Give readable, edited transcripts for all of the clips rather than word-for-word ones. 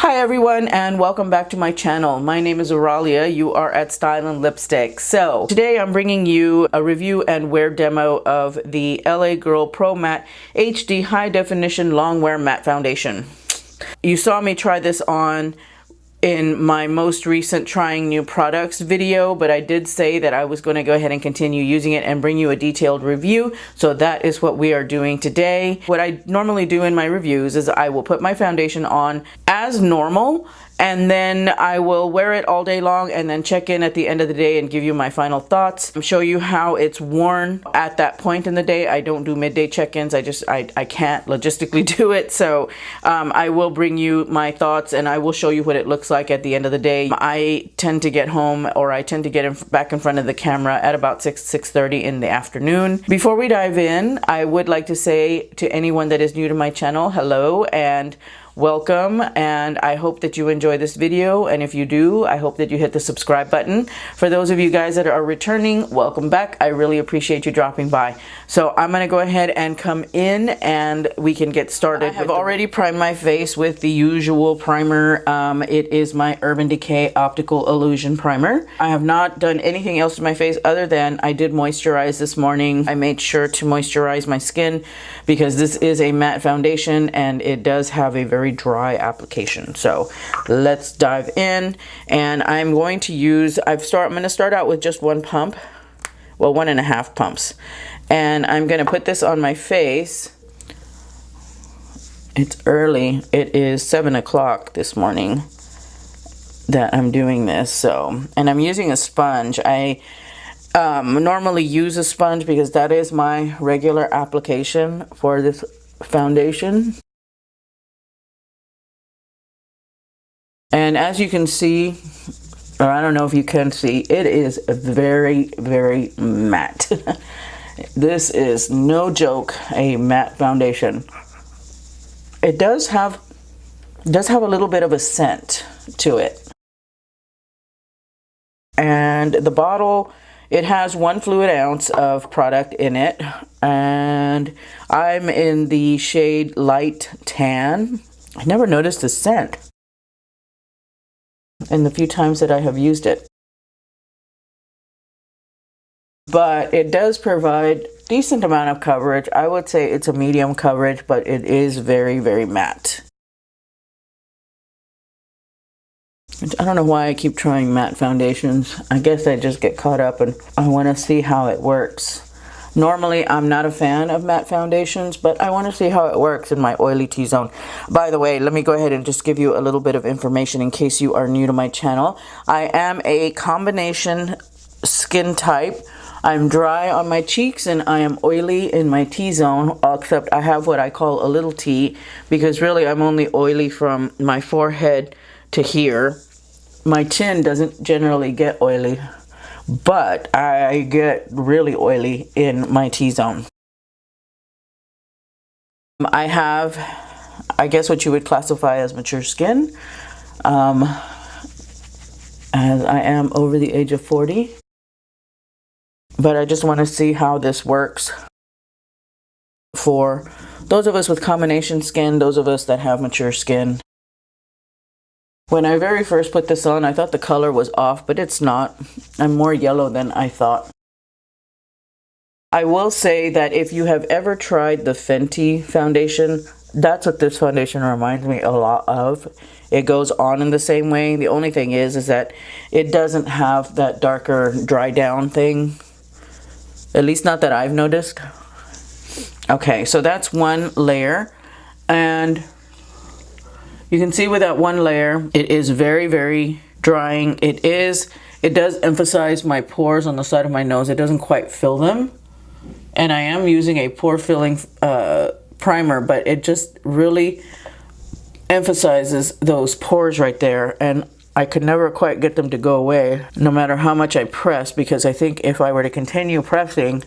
Hi everyone, and welcome back to my channel. My name is Aurelia. You are at Style and Lipstick. So today I'm bringing you a review and wear demo of the LA Girl Pro Matte HD High Definition Long Wear Matte Foundation. You saw me try this on in my most recent trying new products video, but I did say that I was going to go ahead and continue using it and bring you a detailed review. So that is what we are doing today. What I normally do in my reviews is I will put my foundation on as normal, and then I will wear it all day long and then check in at the end of the day and give you my final thoughts, show you how it's worn at that point in the day. I don't do midday check-ins. I can't logistically do it. So I will bring you my thoughts and I will show you what it looks like at the end of the day. I tend to get home, or I tend to get back in front of the camera at about 6:30 in the afternoon. Before we dive in, I would like to say to anyone that is new to my channel, hello and welcome, and I hope that you enjoy this video, and if you do, I hope that you hit the subscribe button. For those of you guys that are returning, welcome back. I really appreciate you dropping by. So I'm gonna go ahead and come in and we can get started. I have already primed my face with the usual primer. It is my Urban Decay Optical Illusion Primer. I have not done anything else to my face other than I did moisturize this morning. I made sure to moisturize my skin because this is a matte foundation and it does have a very dry application. So let's dive in, and I'm going to use, I'm going to start out with just one pump, well, 1.5 pumps, and I'm going to put this on my face. It's early. It is 7 o'clock this morning that I'm doing this. So, and I'm using a sponge. I normally use a sponge because that is my regular application for this foundation. And as you can see, or I don't know if you can see, it is very, very matte. This is no joke, a matte foundation. It does have a little bit of a scent to it. And the bottle, it has 1 fluid ounce of product in it, and I'm in the shade Light Tan. I never noticed the scent in the few times that I have used it, but it does provide decent amount of coverage. I would say it's a medium coverage, but it is very, very matte. I don't know why I keep trying matte foundations. I guess I just get caught up and I want to see how it works. Normally, I'm not a fan of matte foundations, but I want to see how it works in my oily T-zone. By the way, let me go ahead and just give you a little bit of information in case you are new to my channel. I am a combination skin type. I'm dry on my cheeks and I am oily in my T-zone, except I have what I call a little T, because really I'm only oily from my forehead to here. My chin doesn't generally get oily, but I get really oily in my T-zone. I have, I guess, what you would classify as mature skin, as I am over the age of 40. But I just want to see how this works for those of us with combination skin, those of us that have mature skin. When I very first put this on, I thought the color was off, but it's not. I'm more yellow than I thought. I will say that if you have ever tried the Fenty foundation, that's what this foundation reminds me a lot of. It goes on in the same way. The only thing is that it doesn't have that darker dry down thing. At least not that I've noticed. Okay, so that's one layer. And you can see with that one layer, it is very, very drying. It does emphasize my pores on the side of my nose. It doesn't quite fill them. And I am using a pore filling primer, but it just really emphasizes those pores right there. And I could never quite get them to go away, no matter how much I press, because I think if I were to continue pressing,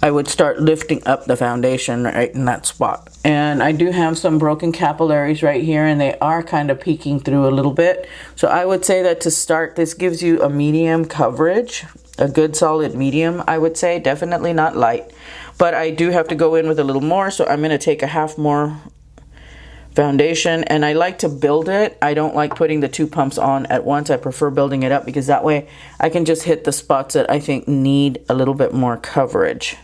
I would start lifting up the foundation right in that spot. And I do have some broken capillaries right here, and they are kind of peeking through a little bit. So I would say that to start, this gives you a medium coverage, a good solid medium, I would say. Definitely not light, but I do have to go in with a little more, so I'm going to take a half more foundation, and I like to build it. I don't like putting the 2 pumps on at once. I prefer building it up because that way I can just hit the spots that I think need a little bit more coverage.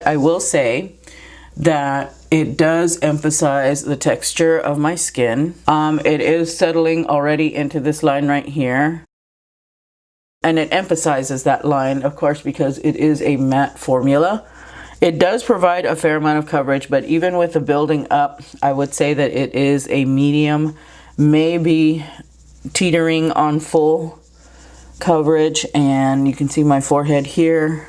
I will say that it does emphasize the texture of my skin. It is settling already into this line right here. And it emphasizes that line, of course, because it is a matte formula. It does provide a fair amount of coverage, but even with the building up, I would say that it is a medium, maybe teetering on full coverage. And you can see my forehead here.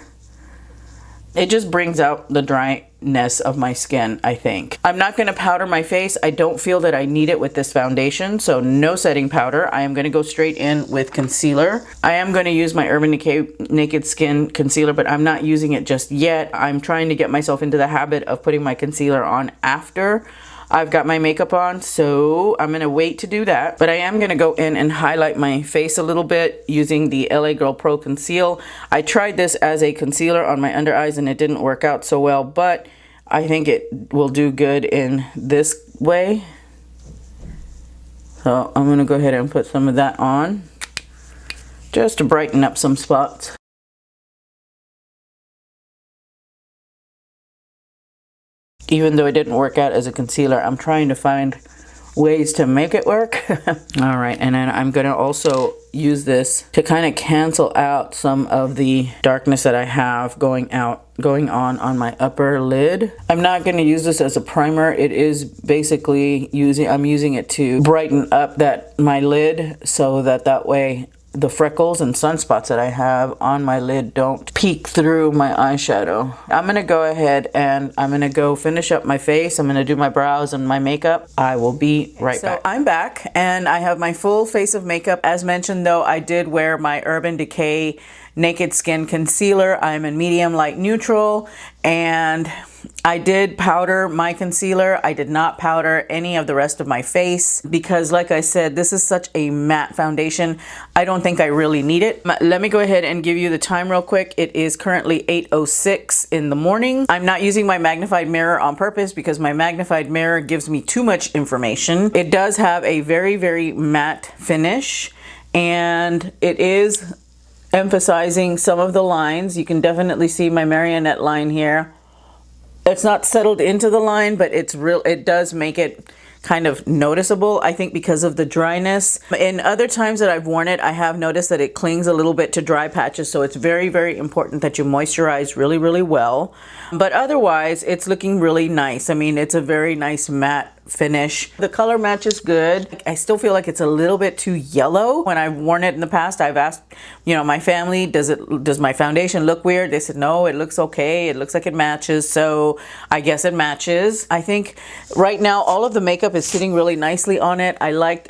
It just brings out the dryness of my skin, I think. I'm not going to powder my face. I don't feel that I need it with this foundation, so no setting powder. I am going to go straight in with concealer. I am going to use my Urban Decay Naked Skin Concealer, but I'm not using it just yet. I'm trying to get myself into the habit of putting my concealer on after I've got my makeup on, so I'm gonna wait to do that. But I am gonna go in and highlight my face a little bit using the LA Girl Pro Conceal. I tried this as a concealer on my under eyes and it didn't work out so well, but I think it will do good in this way. So I'm gonna go ahead and put some of that on just to brighten up some spots. Even though it didn't work out as a concealer, I'm trying to find ways to make it work. All right, and then I'm gonna also use this to kind of cancel out some of the darkness that I have going on my upper lid. I'm not gonna use this as a primer. It is basically I'm using it to brighten up my lid so that way the freckles and sunspots that I have on my lid don't peek through my eyeshadow. I'm gonna go ahead and I'm gonna go finish up my face. I'm gonna do my brows and my makeup. I will be right back. So I'm back and I have my full face of makeup. As mentioned though, I did wear my Urban Decay Naked Skin Concealer. I'm in medium light neutral, and I did powder my concealer. I did not powder any of the rest of my face because, like I said, this is such a matte foundation. I don't think I really need it. Let me go ahead and give you the time real quick. It is currently 8:06 in the morning. I'm not using my magnified mirror on purpose because my magnified mirror gives me too much information. It does have a very, very matte finish, and it is emphasizing some of the lines. You can definitely see my marionette line here. It's not settled into the line, but it does make it kind of noticeable, I think, because of the dryness. In other times that I've worn it, I have noticed that it clings a little bit to dry patches, so it's very, very important that you moisturize really, really well. But otherwise, it's looking really nice. I mean, it's a very nice matte finish. The color match is good. I still feel like it's a little bit too yellow. When I've worn it in the past, I've asked, my family, does my foundation look weird? They said, no, it looks okay. It looks like it matches. So I guess it matches. I think right now, all of the makeup is sitting really nicely on it. I like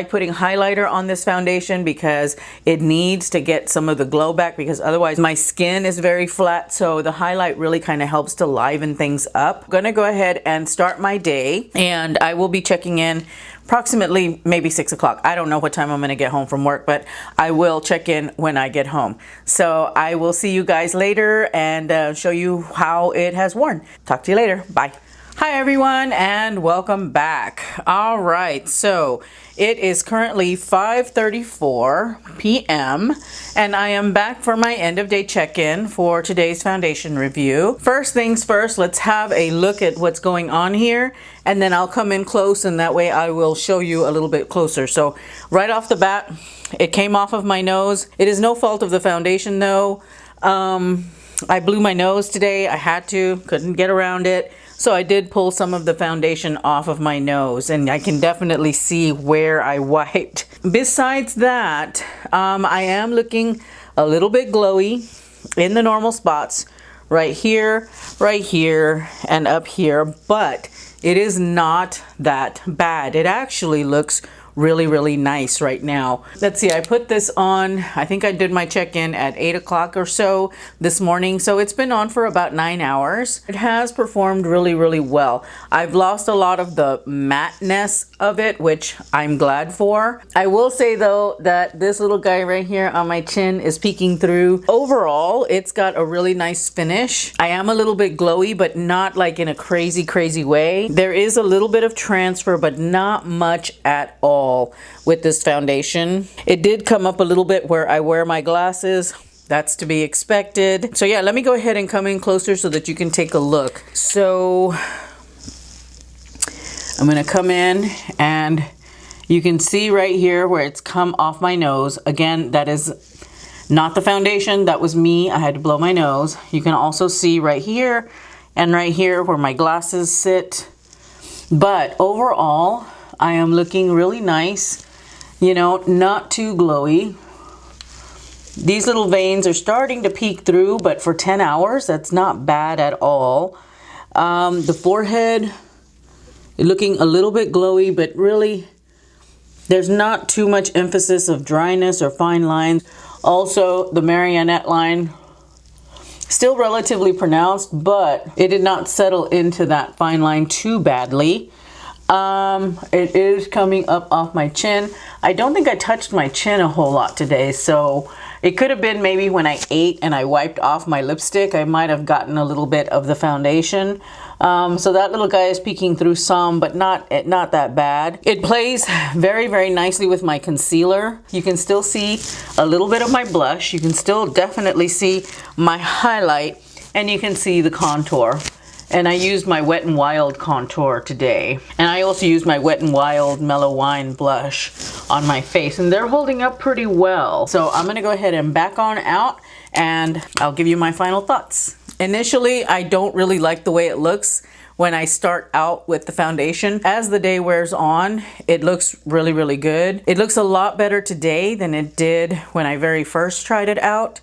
putting highlighter on this foundation because it needs to get some of the glow back, because otherwise my skin is very flat. So the highlight really kind of helps to liven things up. I'm gonna go ahead and start my day, and I will be checking in approximately maybe 6 o'clock. I don't know what time I'm gonna get home from work, but I will check in when I get home. So I will see you guys later and show you how it has worn. Talk to you later. Bye. Hi everyone, and welcome back. All right, so it is currently 5:34 p.m. and I am back for my end of day check-in for today's foundation review. First things first, let's have a look at what's going on here, and then I'll come in close, and that way I will show you a little bit closer. So right off the bat, it came off of my nose. It is no fault of the foundation though. I blew my nose today. I had to, couldn't get around it. So I did pull some of the foundation off of my nose, and I can definitely see where I wiped. Besides that, I am looking a little bit glowy in the normal spots, right here, and up here, but it is not that bad. It actually looks really nice right now. Let's see, I put this on, I think I did my check-in at 8 o'clock or so this morning, so it's been on for about 9 hours. It has performed really well. I've lost a lot of the matteness of it, which I'm glad for. I will say though that this little guy right here on my chin is peeking through. Overall, it's got a really nice finish. I am a little bit glowy, but not like in a crazy way. There is a little bit of transfer, but not much at all with this foundation. It did come up a little bit where I wear my glasses. That's to be expected. So yeah, let me go ahead and come in closer so that you can take a look. So I'm gonna come in and you can see right here where it's come off my nose. Again, that is not the foundation, that was me. I had to blow my nose. You can also see right here and right here where my glasses sit. But overall, I am looking really nice, you know, not too glowy. These little veins are starting to peek through, but for 10 hours, that's not bad at all. The forehead, looking a little bit glowy, but really, there's not too much emphasis of dryness or fine lines. Also, the marionette line, still relatively pronounced, but it did not settle into that fine line too badly. It is coming up off my chin. I don't think I touched my chin a whole lot today, so it could have been maybe when I ate and I wiped off my lipstick, I might have gotten a little bit of the foundation. So that little guy is peeking through some, but not that bad. It plays very nicely with my concealer. You can still see a little bit of my blush. You can still definitely see my highlight, and you can see the contour. And I used my Wet n Wild contour today. And I also used my Wet n Wild Mellow Wine blush on my face, and they're holding up pretty well. So I'm gonna go ahead and back on out, and I'll give you my final thoughts. Initially, I don't really like the way it looks when I start out with the foundation. As the day wears on, it looks really good. It looks a lot better today than it did when I very first tried it out,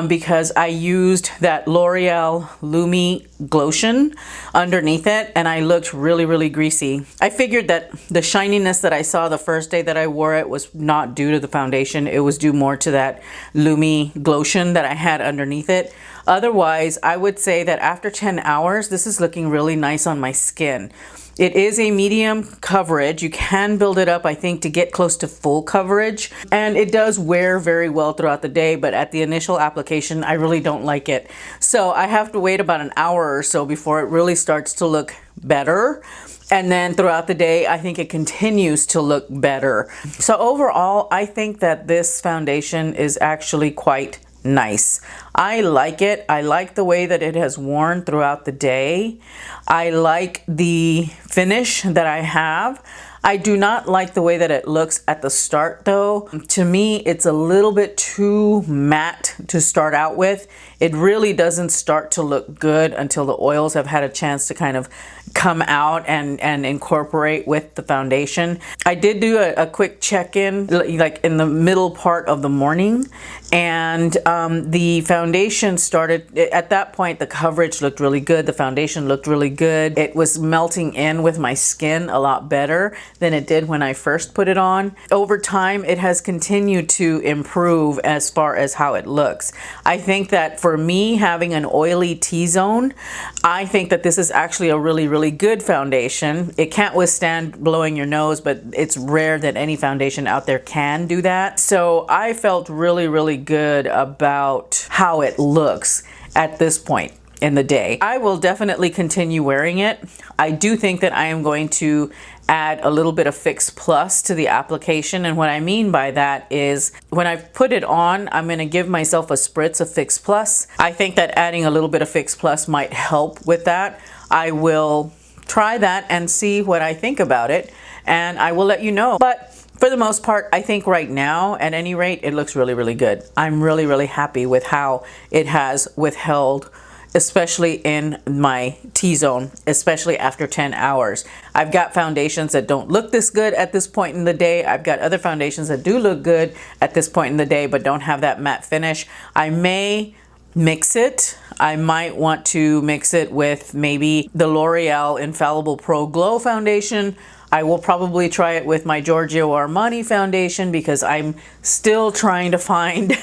because I used that L'Oreal Lumi Glotion underneath it, and I looked really greasy. I figured that the shininess that I saw the first day that I wore it was not due to the foundation. It was due more to that Lumi Glotion that I had underneath it. Otherwise, I would say that after 10 hours, this is looking really nice on my skin. It is a medium coverage. You can build it up, I think, to get close to full coverage. And it does wear very well throughout the day, but at the initial application, I really don't like it. So I have to wait about an hour or so before it really starts to look better. And then throughout the day, I think it continues to look better. So overall, I think that this foundation is actually quite nice. I like it. I like the way that it has worn throughout the day. I like the finish that I have. I do not like the way that it looks at the start though. To me, it's a little bit too matte to start out with. It really doesn't start to look good until the oils have had a chance to kind of come out and incorporate with the foundation. I did do a quick check-in like in the middle part of the morning, and the foundation started, at that point the coverage looked really good, the foundation looked really good. It was melting in with my skin a lot better than it did when I first put it on. Over time, it has continued to improve as far as how it looks. I think that for me, having an oily T-zone, I think that this is actually a really good foundation. It can't withstand blowing your nose, but it's rare that any foundation out there can do that. So I felt really good about how it looks at this point in the day. I will definitely continue wearing it. I do think that I am going to add a little bit of Fix Plus to the application, and what I mean by that is when I put it on, I'm going to give myself a spritz of Fix Plus. I think that adding a little bit of Fix Plus might help with that. I will try that and see what I think about it, and I will let you know. But for the most part, I think right now, at any rate, it looks really good. I'm really happy with how it has withheld, especially in my T-zone, especially after 10 hours. I've got foundations that don't look this good at this point in the day. I've got other foundations that do look good at this point in the day, but don't have that matte finish. I may mix it. I might want to mix it with maybe the L'Oreal Infallible Pro Glow foundation. I will probably try it with my Giorgio Armani foundation because I'm still trying to find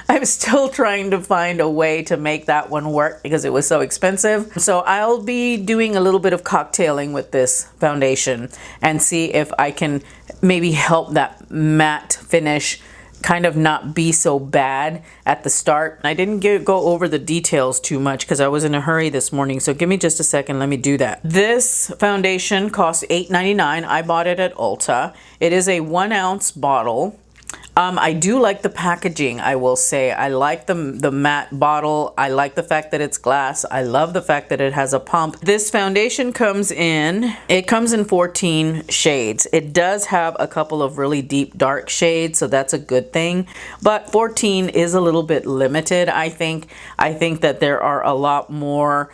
I'm still trying to find a way to make that one work because it was so expensive. So I'll be doing a little bit of cocktailing with this foundation and see if I can maybe help that matte finish kind of not be so bad at the start. I didn't go over the details too much because I was in a hurry this morning, so give me just a second, let me do that. This foundation cost $8.99. I bought it at Ulta. It is a 1 ounce bottle. I do like the packaging, I will say. I like the matte bottle. I like the fact that it's glass. I love the fact that it has a pump. This foundation comes in 14 shades. It does have a couple of really deep dark shades, so that's a good thing. But 14 is a little bit limited, I think. I think that there are a lot more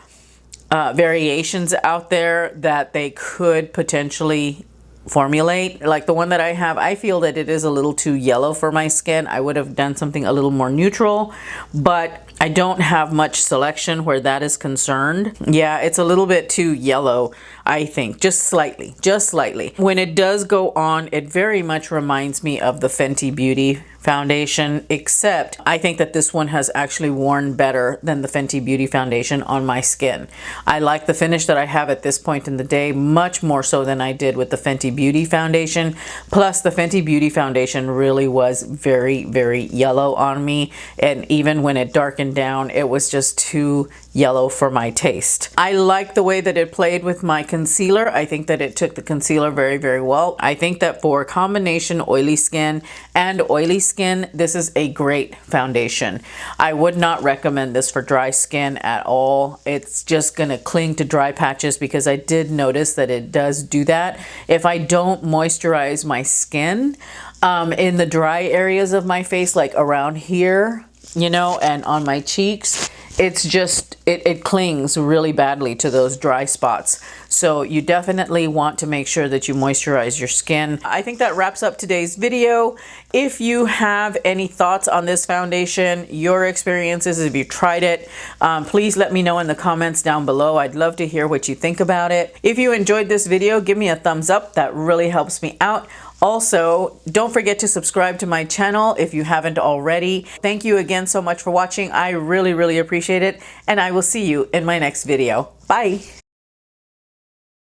variations out there that they could potentially formulate. Like the one that I have, I feel that it is a little too yellow for my skin. I would have done something a little more neutral, but I don't have much selection where that is concerned. Yeah, it's a little bit too yellow, I think, just slightly, just slightly. When it does go on, it very much reminds me of the Fenty Beauty foundation, except I think that this one has actually worn better than the Fenty Beauty foundation on my skin. I like the finish that I have at this point in the day much more so than I did with the Fenty Beauty foundation. Plus the Fenty Beauty foundation really was very, very yellow on me, and even when it darkened down, it was just too yellow for my taste. I like the way that it played with my concealer. I think that it took the concealer very, very well. I think that for combination oily skin and oily skin, this is a great foundation. I would not recommend this for dry skin at all. It's just gonna cling to dry patches because I did notice that it does do that. If I don't moisturize my skin in the dry areas of my face, like around here, you know, and on my cheeks, it's just, it clings really badly to those dry spots. So you definitely want to make sure that you moisturize your skin. I think that wraps up today's video. If you have any thoughts on this foundation, your experiences, if you tried it, please let me know in the comments down below. I'd love to hear what you think about it. If you enjoyed this video, give me a thumbs up. That really helps me out. Also, don't forget to subscribe to my channel if you haven't already. Thank you again so much for watching. I really, really appreciate it, and I will see you in my next video. Bye.